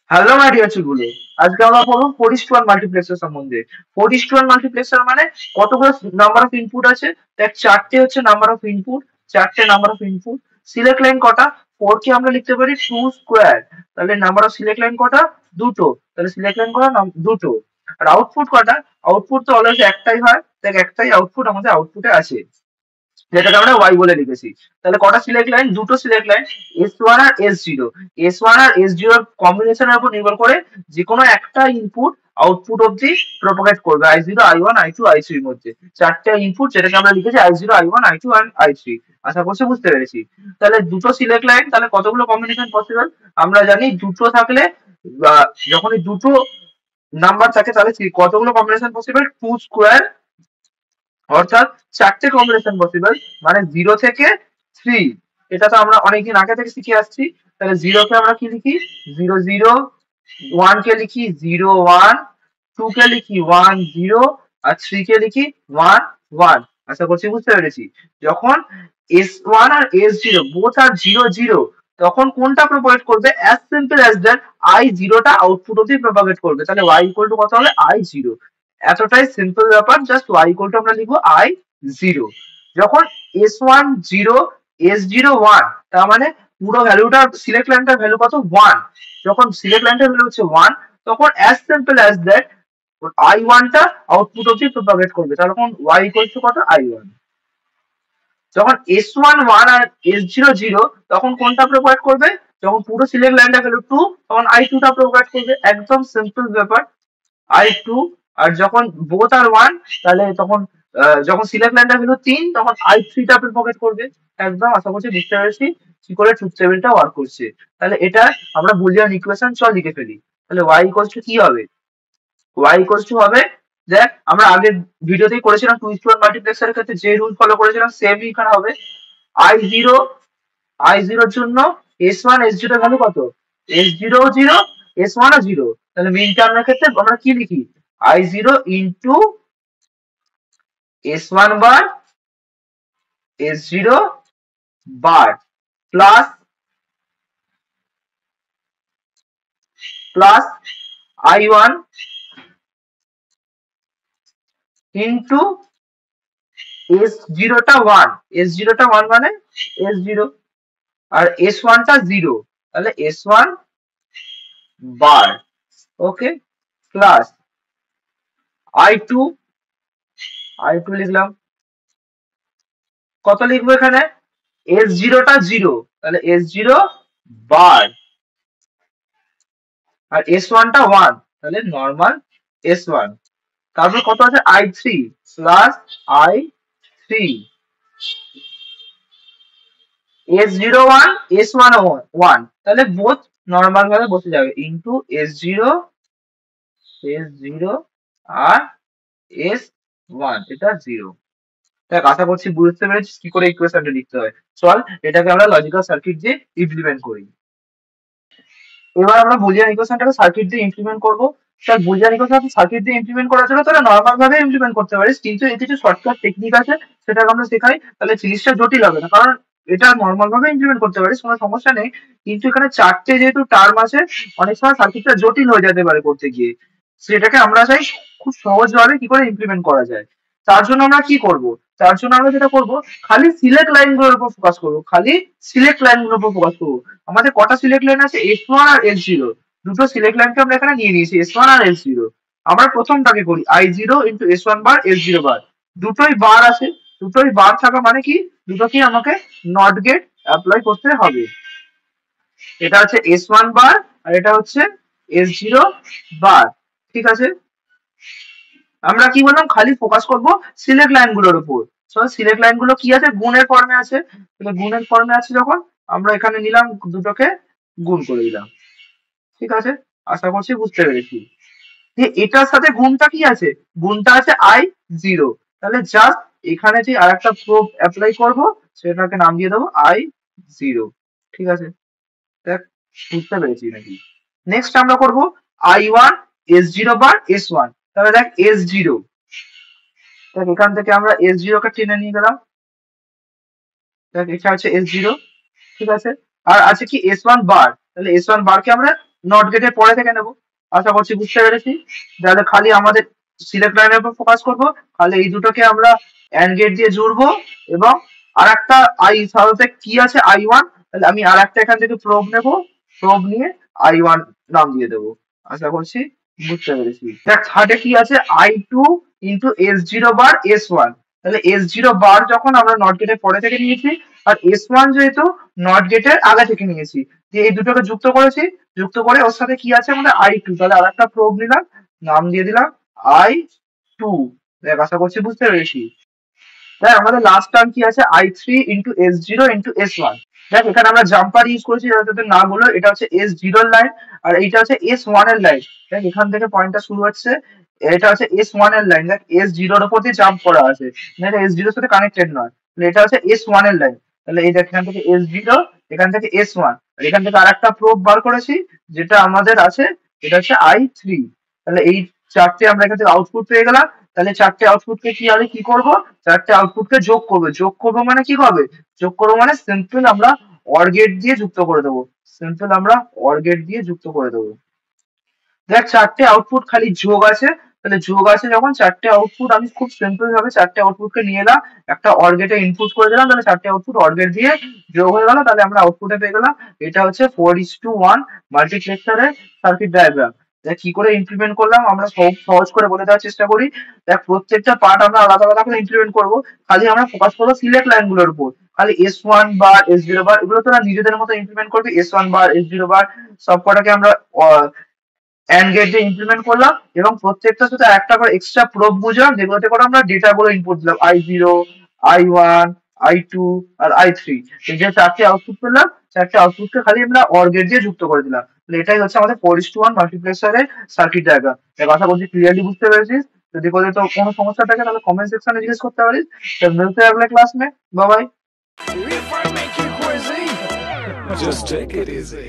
Hello my dear চুলগুলো, আজকে আমরা পড়বো 4:1 মাল্টিপ্লেক্সার সম্বন্ধে। 4:1 মাল্টিপ্লেক্সার মানে কতগুলো নাম্বার অফ ইনপুট আছে? দেখ, চারটে হচ্ছে নাম্বার অফ ইনপুট, চারটে number of input. Select line কটা? 4 কে আমরা লিখতে পারি 2 স্কোয়ার। তাহলে নাম্বার অফ সিলেক্ট লাইন কটা? দুটো। তাহলে সিলেক্ট লাইন কটা? দুটো। আর আউটপুট কটা? আউটপুট তো অলওয়েজ একটাই হয়। দেখ, একটাই আউটপুট আমাদের আউটপুটে আছে, যেটাকে আমরা ওয়াই বলে লিখেছি। তাহলে কটা সিলেক্ট লাইন? দুটো সিলেক্ট লাইন, S1 আর S0। S1 আর S0 এর কম্বিনেশনের উপর নির্ভর করে যে কোনো একটা ইনপুট আউটপুট অব্দি প্রোপাগেট করবে I0, I1, I2, I3 এর মধ্যে। চারটে ইনপুট, যেটাকে আমরা লিখেছি I0, I1, I2 and I3। আশা করছি বুঝতে পেরেছি। তাহলে দুটো সিলেক্ট লাইন, তাহলে কতগুলো কম্বিনেশন পসিবল? আমরা জানি দুটো থাকলে যখন এই দুটো নাম্বার থাকে তাহলে কতগুলো কম্বিনেশন পসিবল? 2 স্কোয়ার, অর্থাৎ চারটে কম্বিনেশন পসিবল। মানে 0 থেকে 3। এটা তো আমরা অনেকদিন আগে থেকে শিখে আসছি। তাহলে 0 কে আমরা কি লিখি? 0 0। 1 কে লিখি 0 1। 2 কে লিখি 1 0। আর 3 কে লিখি 1 1। আশা করছি বুঝতে পেরেছি। যখন S1 আর S0 বোথ আর 0 0, তখন কোনটা প্রোপাগেট করবে? As simple as that I0 টা আউটপুট অব্দি প্রোপাগেট করবে। তাহলে y ইকুয়াল টু কত হবে? I0। এতটাই সিম্পল ব্যাপার। জাস্ট y ইকুয়াল টু আমরা লিখবো I0। যখন S1 0, S0 1, তার মানে পুরো ভ্যালুটা সিলেক্ট লাইনটার ভ্যালু কত? 1। যখন সিলেক্ট লাইনটার ভ্যালু হচ্ছে 1, তখন as simple as that I1 টা আউটপুট অব্দি প্রোপাগেট করবে। তাহলে তখন y ইকুয়াল টু কত? I1। যখন S1 1 আর S0 0, তখন কোনটা প্রোভাইড করবে? যখন পুরো সিলেক্ট লাইনটা ভ্যালু 2, তখন I2 টা প্রোভাইড করবে। একদম সিম্পল ব্যাপার, I2। আর যখন বোথ আর 1, তাহলে তখন যখন সিলেক্ট লাইনটা ভ্যালু 3, তখন I3 টা প্রোভাইড করবে। একদম আশা করছি বুঝতে পেরেছি কি করে ট্রুথ টেবিলটা ওয়ার্ক করছে। তাহলে এটা আমরা বুলিয়ান ইকুয়েশন চল লিখে ফেলি। তাহলে y ইকুয়ালস টু কি হবে? y ইকুয়ালস টু হবে, দেখ আমরা আগের ভিডিওতেই করেছিলাম 2:1 মাল্টিপ্লেক্সারের ক্ষেত্রে যে রুল ফলো করেছিলাম সেমই এখানে হবে। I0, I0 এর জন্য S1 S0 এর ভ্যালু কত? S0 0, S1 ও 0। তাহলে মিন টার্মের ক্ষেত্রে আমরা কি লিখি? I0 into S1 bar S0 bar plus plus I1 into S0 টা 1। S0 টা 1 মানে S0, আর S1 টা 0, তাহলে S1 বার। ওকে, প্লাস I2, I2 লিখলাম। কত লিখবো এখানে? S0 টা 0, তাহলে S0 বার। আর S1 টা 1, তাহলে নর্মাল S1। তারপর কত আছে? I3 plus I3। S0 1, S1 1, তাহলে বোথ নর্মাল ভাবে বসে যাবে ইন্টু S0 S0 আর S1, এটা 0। দেখ, আশা করছি বুঝতে পেরেছিস কি করে ইকুয়েশনটা লিখতে হয়। চল এটাকে আমরা লজিক্যাল সার্কিট দিয়ে ইমপ্লিমেন্ট করি। এবার আমরা বুলিয়ান ইকুয়েশনটাকে সার্কিট দিয়ে ইমপ্লিমেন্ট করবো। স্যার, বুলিয়ান ইকুয়েশন সার্কিট দিয়ে ইমপ্লিমেন্ট করার জন্য তোরা নর্মাল ভাবে ইমপ্লিমেন্ট করতে পারিস, কিন্তু এর কিছু শর্টকাট টেকনিক আছে, সেটাকে আমরা শেখাই। তাহলে জিনিসটা জটিল হবে না, কারণ এটা নর্মাল ভাবে ইমপ্লিমেন্ট করতে পারিস, কোনো সমস্যা নেই। কিন্তু এখানে চারটে যেহেতু টার্ম আছে, অনেক সময় সার্কিটটা জটিল হয়ে যেতে পারে করতে গিয়ে। সেটাকে আমরা চাই খুব সহজ ভাবে কি করে ইমপ্লিমেন্ট করা যায়। তার জন্য আমরা কি করব? তার জন্য আমরা যেটা করব, খালি সিলেক্ট লাইন গুলোর উপর ফোকাস করবো। খালি সিলেক্ট লাইন গুলোর উপর ফোকাস করবো। আমাদের কটা সিলেক্ট লাইন আছে? S1 আর S0। দুটো সিলেক্ট লাইনকে আমরা এখানে নিয়ে নিয়েছি, S1 আর S0। আমরা প্রথমটাকে করি I0 into S1 bar S0 বার। দুটোই বার আছে, দুটোই বার থাকা মানে কি? দুটোকেই আমাকে নট গেট অ্যাপ্লাই করতে হবে। এটা হচ্ছে S1 বার, আর এটা হচ্ছে S0 বার। ঠিক আছে, আমরা কি বললাম? খালি ফোকাস করব সিলেক্ট লাইন গুলোর উপর। সিলেক্ট লাইন গুলো কি আছে? গুণের ফর্মে আছে। তাহলে গুণের ফর্মে আছে যখন, আমরা এখানে নিলাম দুটোকে গুণ করে দিলাম। ঠিক আছে, আশা করছি বুঝতে পেরেছি যে এটার সাথে গুণটা কি আছে? গুণটা আছে I0। তাহলে জাস্ট এখানে যে আর একটা প্রোব অ্যাপ্লাই করবো, সেটাকে নাম দিয়ে দেবো I0। ঠিক আছে, দেখ বুঝতে পেরেছি নাকি? নেক্সট আমরা করব I1 S0 বার S1। তাহলে দেখ S0, দেখ এখান থেকে আমরা S0 কে টেনে নিয়ে গেলাম। দেখ এটা হচ্ছে S0। ঠিক আছে, আর আছে কি? S1 বার। তাহলে S1 বারকে আমরা নট গেটের পরে থেকে নেবো। আশা করছি বুঝতে পেরেছি। তাহলে খালি আমাদের সিলেক্ট লাইনের উপর ফোকাস করবো, খালি এই দুটোকে আমরা অ্যান্ড গেট দিয়ে জুড়বো। এবং আর একটা সাথে কি আছে I1, তাহলে আমি আর একটা এখান থেকে প্রোব নেবো, প্রোব নিয়ে I1 নাম দিয়ে দেবো। আশা করছি বুঝতে পেরেছি। দেখ থার্ডে কি আছে I2 ইন্টু S0 বার S1, তাহলে S0 বার যখন আমরা নট গেটের পরে থেকে নিয়েছি, আর S1 যেহেতু নট গেটের আগে থেকে নিয়েছি, দিয়ে এই দুটোকে যুক্ত করেছি, যুক্ত করে ওর সাথে কি আছে আমাদের I2, তাহলে আর একটা প্রোব নিলাম, নাম দিয়ে দিলাম I2। দেখ আশা করছি বুঝতে পেরেছি। দেখ আমাদের লাস্ট টার্ম কি আছে I3 into S0 into S1। দেখ এখানে আমরা জাম্পার ইউজ করেছি যাতে না বলো, এটা হচ্ছে S0 এর লাইন আর এইটা হচ্ছে S1 এর লাইন। দেখ এখান থেকে পয়েন্টটা শুরু হচ্ছে, এটা হচ্ছে S1 এর লাইন। দেখ S0 এর উপর দিয়ে জাম্প করা আছে, এটা S0 এর সাথে কানেক্টেড নয়, তাহলে এটা হচ্ছে S1 এর লাইন। তাহলে এই দেখ এখান থেকে S0, এখান থেকে S1, আর এখান থেকে আরেকটা প্রোব বার করেছি যেটা আমাদের আছে, এটা হচ্ছে I3। তাহলে এই চারটে আমরা এখান থেকে আউটপুট পেয়ে গেলাম। তাহলে চারটে আউটপুটকে কি আমি কি করব, চারটে আউটপুটকে যোগ করবো। যোগ করবো মানে কি হবে, যোগ করবো মানে সিম্পল আমরা অর গেট দিয়ে যুক্ত করে দেবো, সিম্পল আমরা অর গেট দিয়ে যুক্ত করে দেবো। দেখ চারটে আউটপুট খালি যোগ আছে, তাহলে যোগ আছে যখন চারটে আউটপুট আমি খুব সিম্পল ভাবে চারটে আউটপুটকে নিয়ে এলাম, একটা অর গেটে ইনপুট করে দিলাম, তাহলে চারটে আউটপুট অর গেট দিয়ে যোগ হয়ে গেল, তাহলে আমরা আউটপুটে পেয়ে গেলাম। এটা হচ্ছে 4:1 মাল্টিপ্লেক্সারের সার্কিট ডায়াগ্রাম। দেখ কি করে ইমপ্লিমেন্ট করলাম আমরা সহজ করে বলে দেওয়ার চেষ্টা করি। দেখ প্রত্যেকটা পার্ট আমরা আলাদা আলাদা করে ইমপ্লিমেন্ট করবো, খালি আমরা ফোকাস করবো সিলেক্ট লাইন গুলোর উপর। খালি S1 বার S0 বার এগুলো তোরা নিজেদের মতো ইমপ্লিমেন্ট করবি। S1 বার S0 বার সব কটাকে আমরা অ্যান্ড গেট দিয়ে ইমপ্লিমেন্ট করলাম, এবং প্রত্যেকটার সাথে একটা করে এক্সট্রা প্রোব বুঝলাম যেগুলোতে করে আমরা ডেটা গুলো ইনপুট দিলাম, I0 I1 I2 আর I3। এই যে চারটে আউটপুট পেলাম, চারটে আউটপুটকে খালি আমরা অর গেট দিয়ে যুক্ত করে দিলাম। তাহলে এটাই হচ্ছে আমাদের 4:1 মাল্টিপ্লেক্সারের সার্কিট ডায়াগ্রাম। এর কথা বলছি ক্লিয়ারলি বুঝতে পেরেছিস? যদি তো কোনো সমস্যা থাকে তাহলে কমেন্ট সেকশনে জিজ্ঞেস করতে পারিস। তো মিলতে হবে class May, bye bye. If I make you crazy, just take it easy.